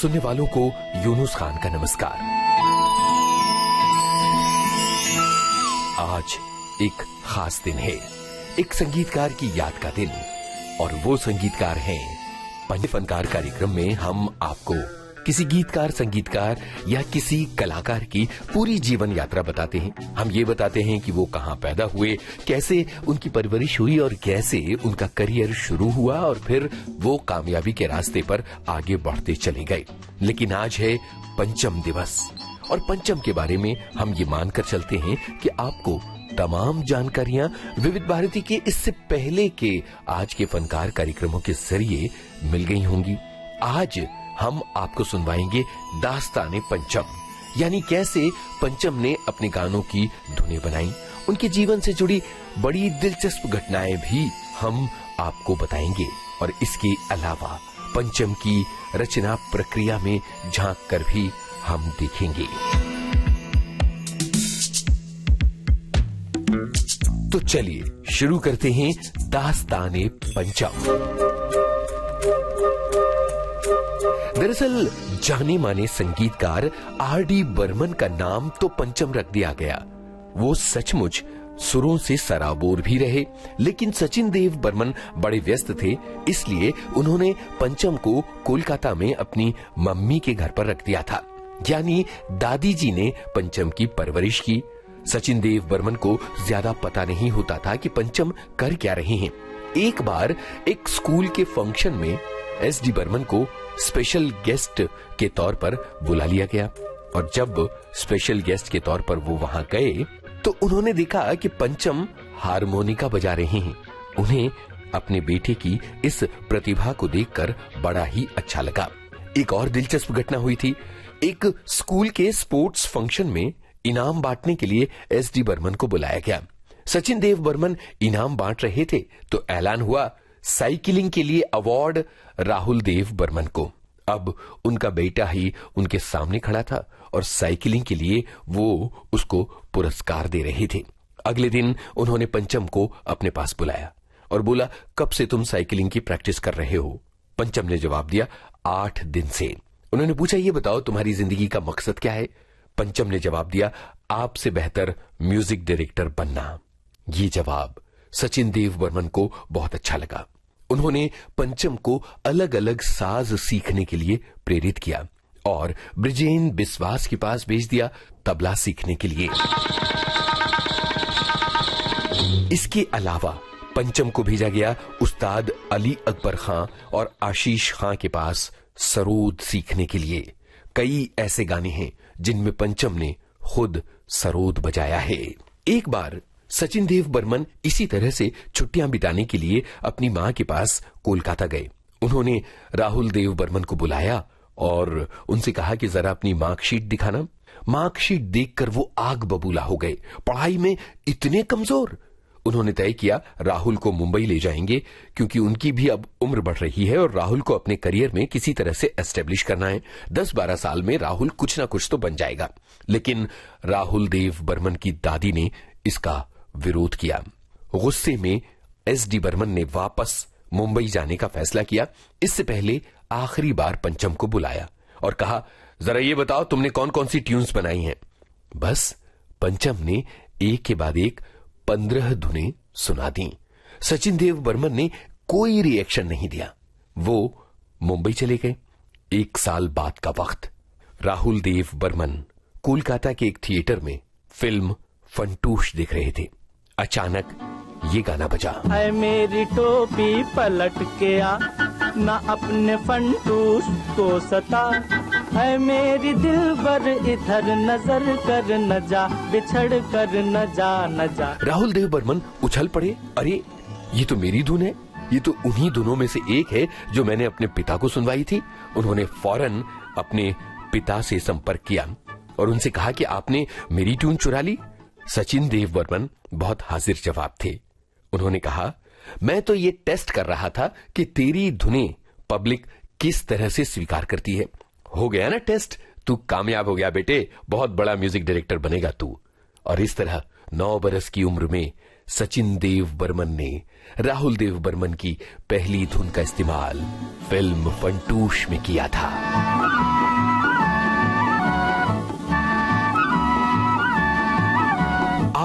सुनने वालों को यूनुस खान का नमस्कार। आज एक खास दिन है, एक संगीतकार की याद का दिन, और वो संगीतकार हैं पंच फनकार। कार्यक्रम में हम आपको किसी गीतकार, संगीतकार या किसी कलाकार की पूरी जीवन यात्रा बताते हैं। हम ये बताते हैं कि वो कहाँ पैदा हुए, कैसे उनकी परवरिश हुई और कैसे उनका करियर शुरू हुआ और फिर वो कामयाबी के रास्ते पर आगे बढ़ते चले गए। लेकिन आज है पंचम दिवस और पंचम के बारे में हम ये मानकर चलते हैं कि आपको तमाम जानकारियां विविध भारती के इससे पहले के आज के फनकार कार्यक्रमों के जरिए मिल गई होंगी। आज हम आपको सुनवाएंगे दास्ताने पंचम, यानी कैसे पंचम ने अपने गानों की धुनें बनाई। उनके जीवन से जुड़ी बड़ी दिलचस्प घटनाएं भी हम आपको बताएंगे और इसके अलावा पंचम की रचना प्रक्रिया में झांक कर भी हम देखेंगे। तो चलिए शुरू करते हैं दास्ताने पंचम। दरअसल जाने माने संगीतकार आर.डी. बर्मन का नाम तो पंचम रख दिया गया। वो सचमुच सुरों से सराबोर भी रहे, लेकिन सचिन देव बर्मन बड़े व्यस्त थे, इसलिए उन्होंने पंचम को कोलकाता में अपनी मम्मी के घर पर रख दिया था। यानी दादी जी ने पंचम की परवरिश की। सचिन देव बर्मन को ज्यादा पता नहीं होता था कि पंचम कर क्या रहे हैं। एक बार एक स्कूल के फंक्शन में एस.डी. बर्मन को स्पेशल गेस्ट के तौर पर बुला लिया गया और जब स्पेशल गेस्ट के तौर पर वो वहां गए तो उन्होंने देखा कि पंचम हारमोनिका बजा रहे हैं। उन्हें अपने बेटे की इस प्रतिभा को देखकर बड़ा ही अच्छा लगा। एक और दिलचस्प घटना हुई थी। एक स्कूल के स्पोर्ट्स फंक्शन में इनाम बांटने के लिए एस.डी. बर्मन को बुलाया गया। सचिन देव बर्मन इनाम बांट रहे थे तो ऐलान हुआ साइकिलिंग के लिए अवार्ड राहुल देव बर्मन को। अब उनका बेटा ही उनके सामने खड़ा था और साइकिलिंग के लिए वो उसको पुरस्कार दे रहे थे। अगले दिन उन्होंने पंचम को अपने पास बुलाया और बोला, कब से तुम साइकिलिंग की प्रैक्टिस कर रहे हो? पंचम ने जवाब दिया, 8 दिन से। उन्होंने पूछा, ये बताओ तुम्हारी जिंदगी का मकसद क्या है? पंचम ने जवाब दिया, आपसे बेहतर म्यूजिक डायरेक्टर बनना। ये जवाब सचिन देव बर्मन को बहुत अच्छा लगा। उन्होंने पंचम को अलग अलग साज सीखने के लिए प्रेरित किया और ब्रिजेन बिस्वास के पास भेज दिया तबला सीखने के लिए। इसके अलावा पंचम को भेजा गया उस्ताद अली अकबर खां और आशीष खां के पास सरोद सीखने के लिए। कई ऐसे गाने हैं जिनमें पंचम ने खुद सरोद बजाया है। एक बार सचिन देव बर्मन इसी तरह से छुट्टियां बिताने के लिए अपनी मां के पास कोलकाता गए। उन्होंने राहुल देव बर्मन को बुलाया और उनसे कहा कि जरा अपनी मार्कशीट दिखाना। मार्कशीट देखकर वो आग बबूला हो गए। पढ़ाई में इतने कमजोर। उन्होंने तय किया राहुल को मुंबई ले जाएंगे, क्योंकि उनकी भी अब उम्र बढ़ रही है और राहुल को अपने करियर में किसी तरह से एस्टेब्लिश करना है। 10-12 साल में राहुल कुछ ना कुछ तो बन जाएगा। लेकिन राहुल देव बर्मन की दादी ने इसका विरोध किया। गुस्से में एस.डी. बर्मन ने वापस मुंबई जाने का फैसला किया। इससे पहले आखिरी बार पंचम को बुलाया और कहा, जरा ये बताओ तुमने कौन कौन सी ट्यून्स बनाई हैं? बस पंचम ने एक के बाद एक 15 धुनें सुना दी। सचिन देव बर्मन ने कोई रिएक्शन नहीं दिया। वो मुंबई चले गए। 1 साल बाद का वक्त, राहुल देव बर्मन कोलकाता के एक थिएटर में फिल्म फंटूश देख रहे थे। अचानक ये गाना बजा, है मेरी टोपी पलट के आ, ना अपने फंटूश को सता, है मेरी दिलबर इधर नजर कर न जा, बिछड़ कर न जा। राहुल देव बर्मन उछल पड़े। अरे ये तो मेरी धुन है, ये तो उन्हीं धुनों में से एक है जो मैंने अपने पिता को सुनवाई थी। उन्होंने फौरन अपने पिता से संपर्क किया और उनसे कहा कि आपने मेरी ट्यून चुरा ली। सचिन देव बर्मन बहुत हाजिर जवाब थे। उन्होंने कहा, मैं तो ये टेस्ट कर रहा था कि तेरी धुनें पब्लिक किस तरह से स्वीकार करती है। हो गया ना टेस्ट, तू कामयाब हो गया बेटे, बहुत बड़ा म्यूजिक डायरेक्टर बनेगा तू। और इस तरह 9 बरस की उम्र में सचिन देव बर्मन ने राहुल देव बर्मन की पहली धुन का इस्तेमाल फिल्म फंटूश में किया था।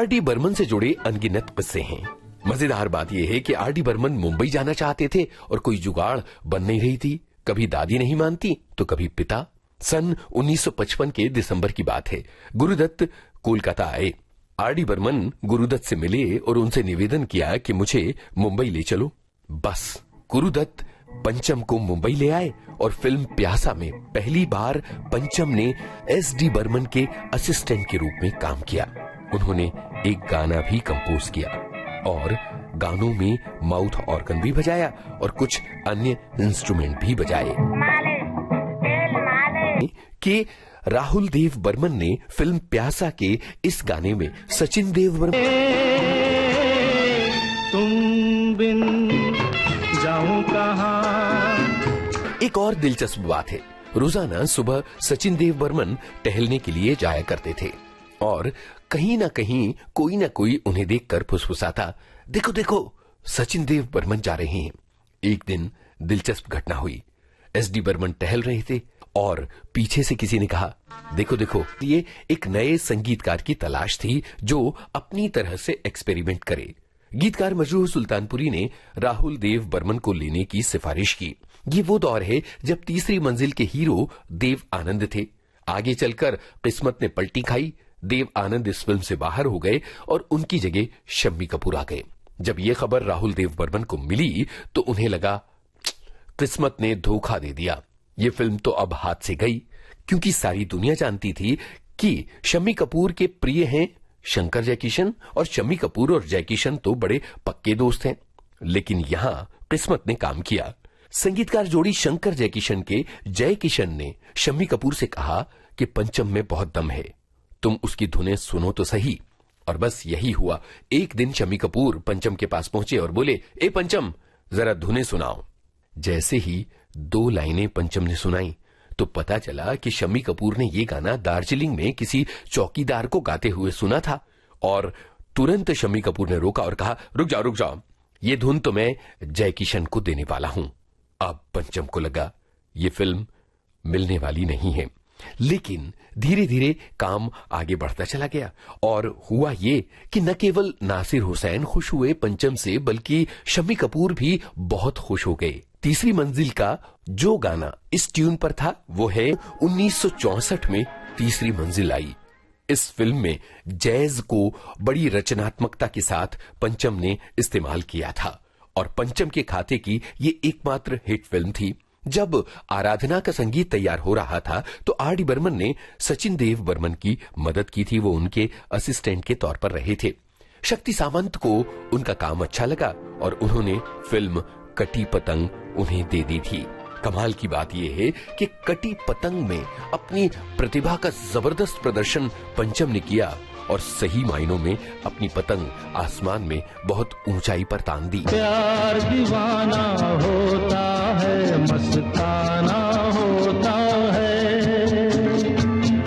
आर.डी. बर्मन से जुड़े अनगिनत किस्से हैं। मजेदार बात यह है कि आर.डी. बर्मन मुंबई जाना चाहते थे और कोई जुगाड़ बन नहीं रही थी। कभी दादी नहीं मानती तो कभी पिता। सन 1955 के दिसंबर की बात है। गुरुदत्त कोलकाता आए। आर.डी. बर्मन गुरुदत्त से मिले और उनसे निवेदन किया कि मुझे मुंबई ले चलो। बस गुरुदत्त पंचम को मुंबई ले आए और फिल्म प्यासा में पहली बार पंचम ने एस.डी. बर्मन के असिस्टेंट के रूप में काम किया। उन्होंने एक गाना भी कंपोज किया और गानों में माउथ ऑर्गन भी बजाया और कुछ अन्य इंस्ट्रूमेंट भी बजाए। कि राहुल देव बर्मन ने फिल्म प्यासा के इस गाने में सचिन देव बर्मन तुम बिन जाऊं कहां। एक और दिलचस्प बात है, रोजाना सुबह सचिन देव बर्मन टहलने के लिए जाया करते थे और कहीं ना कहीं कोई ना कोई उन्हें देखकर फुसफुसाता, देखो देखो सचिन देव बर्मन जा रहे हैं। एक दिन दिलचस्प घटना हुई। एस.डी. बर्मन टहल रहे थे और पीछे से किसी ने कहा, देखो देखो, ये एक नए संगीतकार की तलाश थी जो अपनी तरह से एक्सपेरिमेंट करे। गीतकार मजरूह सुल्तानपुरी ने राहुल देव बर्मन को लेने की सिफारिश की। ये वो दौर है जब तीसरी मंजिल के हीरो देव आनंद थे। आगे चलकर किस्मत ने पलटी खाई। देव आनंद इस फिल्म से बाहर हो गए और उनकी जगह शम्मी कपूर आ गए। जब ये खबर राहुल देव बर्मन को मिली तो उन्हें लगा किस्मत ने धोखा दे दिया, ये फिल्म तो अब हाथ से गई, क्योंकि सारी दुनिया जानती थी कि शम्मी कपूर के प्रिय हैं शंकर जयकिशन और शम्मी कपूर और जयकिशन तो बड़े पक्के दोस्त हैं। लेकिन यहां किस्मत ने काम किया। संगीतकार जोड़ी शंकर जयकिशन के जयकिशन ने शम्मी कपूर से कहा कि पंचम में बहुत दम है, तुम उसकी धुनें सुनो तो सही। और बस यही हुआ। एक दिन शम्मी कपूर पंचम के पास पहुंचे और बोले, ए पंचम, जरा धुनें सुनाओ। जैसे ही 2 लाइनें पंचम ने सुनाई तो पता चला कि शम्मी कपूर ने ये गाना दार्जिलिंग में किसी चौकीदार को गाते हुए सुना था और तुरंत शम्मी कपूर ने रोका और कहा, रुक जाओ, ये धुन तो मैं जयकिशन को देने वाला हूं। अब पंचम को लगा ये फिल्म मिलने वाली नहीं है। लेकिन धीरे धीरे काम आगे बढ़ता चला गया और हुआ ये कि न केवल नासिर हुसैन खुश हुए पंचम से, बल्कि शम्मी कपूर भी बहुत खुश हो गए। तीसरी मंजिल का जो गाना इस ट्यून पर था वो है 1964 में तीसरी मंजिल आई। इस फिल्म में जैज को बड़ी रचनात्मकता के साथ पंचम ने इस्तेमाल किया था और पंचम के खाते की ये एकमात्र हिट फिल्म थी। जब आराधना का संगीत तैयार हो रहा था तो आर.डी. बर्मन ने सचिन देव बर्मन की मदद की थी। वो उनके असिस्टेंट के तौर पर रहे थे। शक्ति सामंत को उनका काम अच्छा लगा और उन्होंने फिल्म कटी पतंग उन्हें दे दी थी। कमाल की बात यह है कि कटी पतंग में अपनी प्रतिभा का जबरदस्त प्रदर्शन पंचम ने किया और सही मायनों में अपनी पतंग आसमान में बहुत ऊंचाई पर तान दी। प्यार दीवाना होता है, मस्ताना होता है,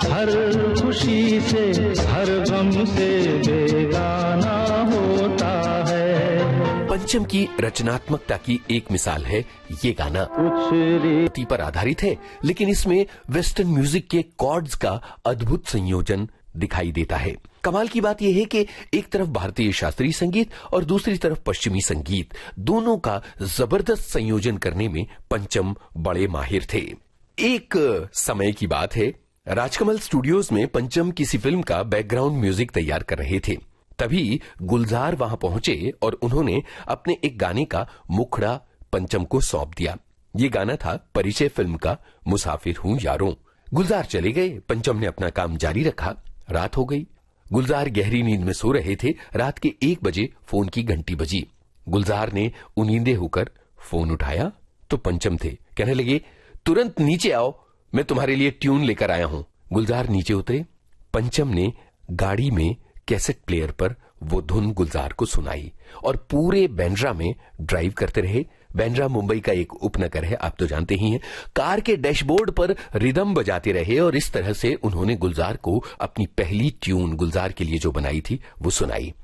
हर खुशी से हर गम से बेगाना होता है। पंचम की रचनात्मकता की एक मिसाल है ये गाना। रीति पर आधारित है लेकिन इसमें वेस्टर्न म्यूजिक के कॉर्ड्स का अद्भुत संयोजन दिखाई देता है। कमाल की बात यह है कि एक तरफ भारतीय शास्त्रीय संगीत और दूसरी तरफ पश्चिमी संगीत, दोनों का जबरदस्त संयोजन करने में पंचम बड़े माहिर थे। एक समय की बात है, राजकमल स्टूडियोज में पंचम किसी फिल्म का बैकग्राउंड म्यूजिक तैयार कर रहे थे। तभी गुलजार वहां पहुंचे और उन्होंने अपने एक गाने का मुखड़ा पंचम को सौंप दिया। ये गाना था परिचय फिल्म का मुसाफिर हूं यारों। गुलजार चले गए, पंचम ने अपना काम जारी रखा। रात हो गई। गुलजार गहरी नींद में सो रहे थे। रात के 1 बजे फोन की घंटी बजी। गुलजार ने उनींदे होकर फोन उठाया तो पंचम थे। कहने लगे, तुरंत नीचे आओ, मैं तुम्हारे लिए ट्यून लेकर आया हूं। गुलजार नीचे उतरे। पंचम ने गाड़ी में कैसेट प्लेयर पर वो धुन गुलजार को सुनाई और पूरे बांद्रा में ड्राइव करते रहे। बांद्रा मुंबई का एक उपनगर है, आप तो जानते ही हैं। कार के डैशबोर्ड पर रिदम बजाते रहे और इस तरह से उन्होंने गुलजार को अपनी पहली ट्यून गुलजार के लिए जो बनाई थी वो सुनाई।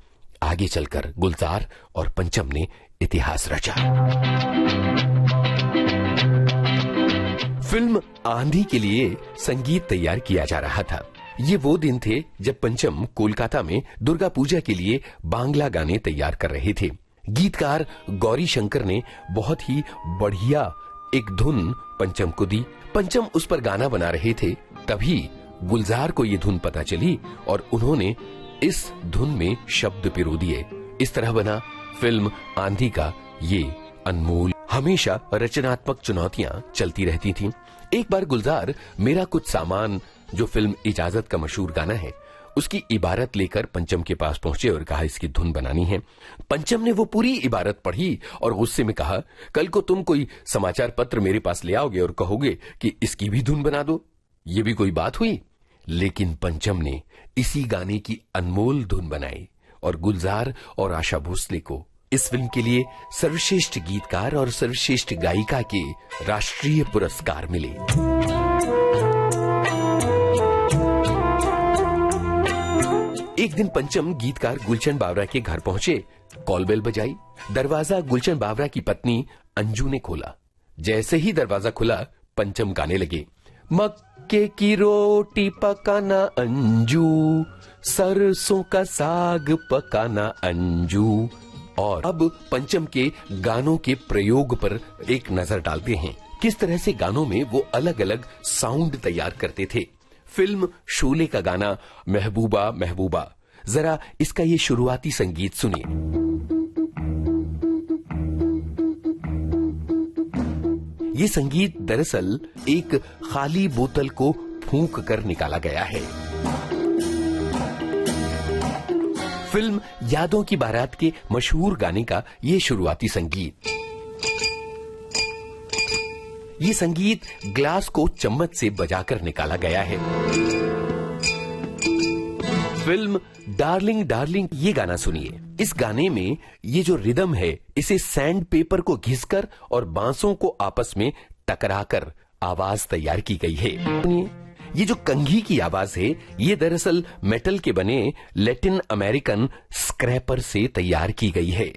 आगे चलकर गुलजार और पंचम ने इतिहास रचा। फिल्म आंधी के लिए संगीत तैयार किया जा रहा था। ये वो दिन थे जब पंचम कोलकाता में दुर्गा पूजा के लिए बांग्ला गाने तैयार कर रहे थे। गीतकार गौरी शंकर ने बहुत ही बढ़िया एक धुन पंचम को दी। पंचम उस पर गाना बना रहे थे, तभी गुलजार को ये धुन पता चली और उन्होंने इस धुन में शब्द पिरो दिए। इस तरह बना फिल्म आंधी का ये अनमोल। हमेशा रचनात्मक चुनौतियां चलती रहती थीं। एक बार गुलजार मेरा कुछ सामान, जो फिल्म इजाजत का मशहूर गाना है, उसकी इबारत लेकर पंचम के पास पहुंचे और कहा इसकी धुन बनानी है। पंचम ने वो पूरी इबारत पढ़ी और गुस्से में कहा, कल को तुम कोई समाचार पत्र मेरे पास ले आओगे और कहोगे कि इसकी भी धुन बना दो, ये भी कोई बात हुई? लेकिन पंचम ने इसी गाने की अनमोल धुन बनाई और गुलजार और आशा भोसले को इस फिल्म के लिए सर्वश्रेष्ठ गीतकार और सर्वश्रेष्ठ गायिका के राष्ट्रीय पुरस्कार मिले। एक दिन पंचम गीतकार गुलशन बावरा के घर पहुंचे। कॉल बेल बजाई। दरवाजा गुलशन बावरा की पत्नी अंजू ने खोला। जैसे ही दरवाजा खुला, पंचम गाने लगे, मक्के की रोटी पकाना अंजू, सरसों का साग पकाना अंजू। और अब पंचम के गानों के प्रयोग पर एक नजर डालते हैं, किस तरह से गानों में वो अलग अलग साउंड तैयार करते थे। फिल्म शोले का गाना महबूबा महबूबा, जरा इसका ये शुरुआती संगीत सुनिए। ये संगीत दरअसल एक खाली बोतल को फूंक कर निकाला गया है। फिल्म यादों की बारात के मशहूर गाने का ये शुरुआती संगीत। ये संगीत ग्लास को चम्मच से बजाकर निकाला गया है। फिल्म डार्लिंग डार्लिंग ये गाना सुनिए। इस गाने में ये जो रिदम है, इसे सैंड पेपर को घिसकर और बांसों को आपस में टकराकर आवाज तैयार की गई है। सुनिए, ये जो कंघी की आवाज है, ये दरअसल मेटल के बने लैटिन अमेरिकन स्क्रैपर से तैयार की गई है।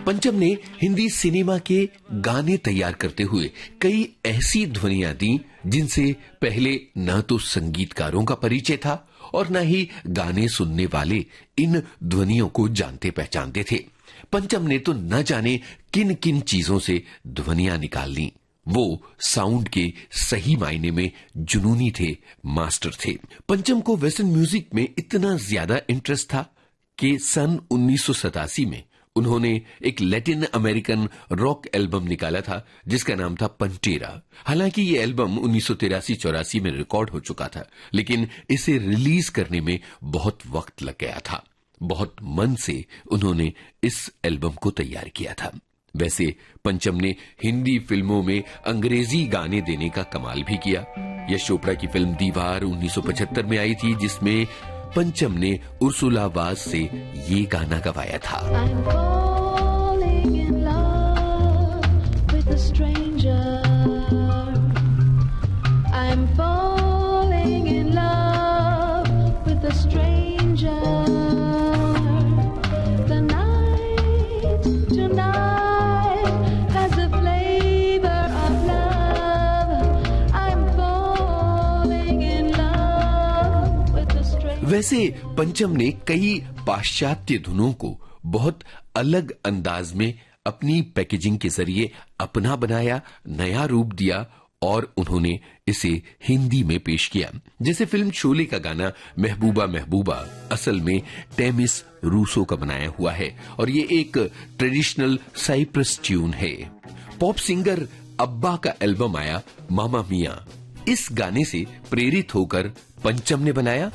पंचम ने हिंदी सिनेमा के गाने तैयार करते हुए कई ऐसी ध्वनियां दी जिनसे पहले न तो संगीतकारों का परिचय था और न ही गाने सुनने वाले इन ध्वनियों को जानते पहचानते थे। पंचम ने तो न जाने किन किन चीजों से ध्वनियां निकाल ली। वो साउंड के सही मायने में जुनूनी थे, मास्टर थे। पंचम को वेस्टर्न म्यूजिक में इतना ज्यादा इंटरेस्ट था कि सन 1987 में उन्होंने एक लैटिन अमेरिकन रॉक एल्बम निकाला था जिसका नाम था पंटेरा। हालांकि ये एल्बम 1983-84 में रिकॉर्ड हो चुका था, लेकिन इसे रिलीज करने में बहुत वक्त लग गया था। बहुत मन से उन्होंने इस एल्बम को तैयार किया था। वैसे पंचम ने हिंदी फिल्मों में अंग्रेजी गाने देने का कमाल भी किया। यश चोपड़ा की फिल्म दीवार 1975 में आई थी, जिसमें पंचम ने उर्सुला वाज से ये गाना गवाया था। वैसे पंचम ने कई पाश्चात्य धुनों को बहुत अलग अंदाज में अपनी पैकेजिंग के जरिए अपना बनाया, नया रूप दिया और उन्होंने इसे हिंदी में पेश किया। जैसे फिल्म शोले का गाना महबूबा महबूबा असल में टेमिस रूसो का बनाया हुआ है और ये एक ट्रेडिशनल साइप्रस ट्यून है। पॉप सिंगर अब्बा का एल्बम आया मामा मिया, इस गाने से प्रेरित होकर पंचम ने बनाया।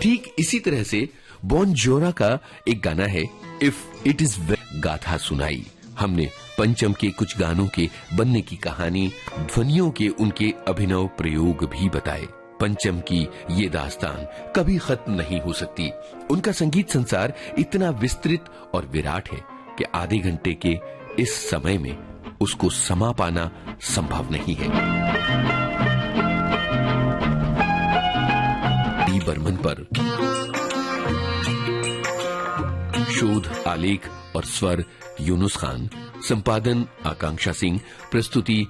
ठीक इसी तरह से बॉन जोरा का एक गाना है इफ इट इज गाथा सुनाई, हमने पंचम के कुछ गानों के बनने की कहानी, ध्वनियों के उनके अभिनव प्रयोग भी बताए। पंचम की ये दास्तान कभी खत्म नहीं हो सकती। उनका संगीत संसार इतना विस्तृत और विराट है कि आधे घंटे के इस समय में उसको समा पाना संभव नहीं है। डी बर्मन पर शोध, आलेख और स्वर यूनुस खान, संपादन आकांक्षा सिंह, प्रस्तुति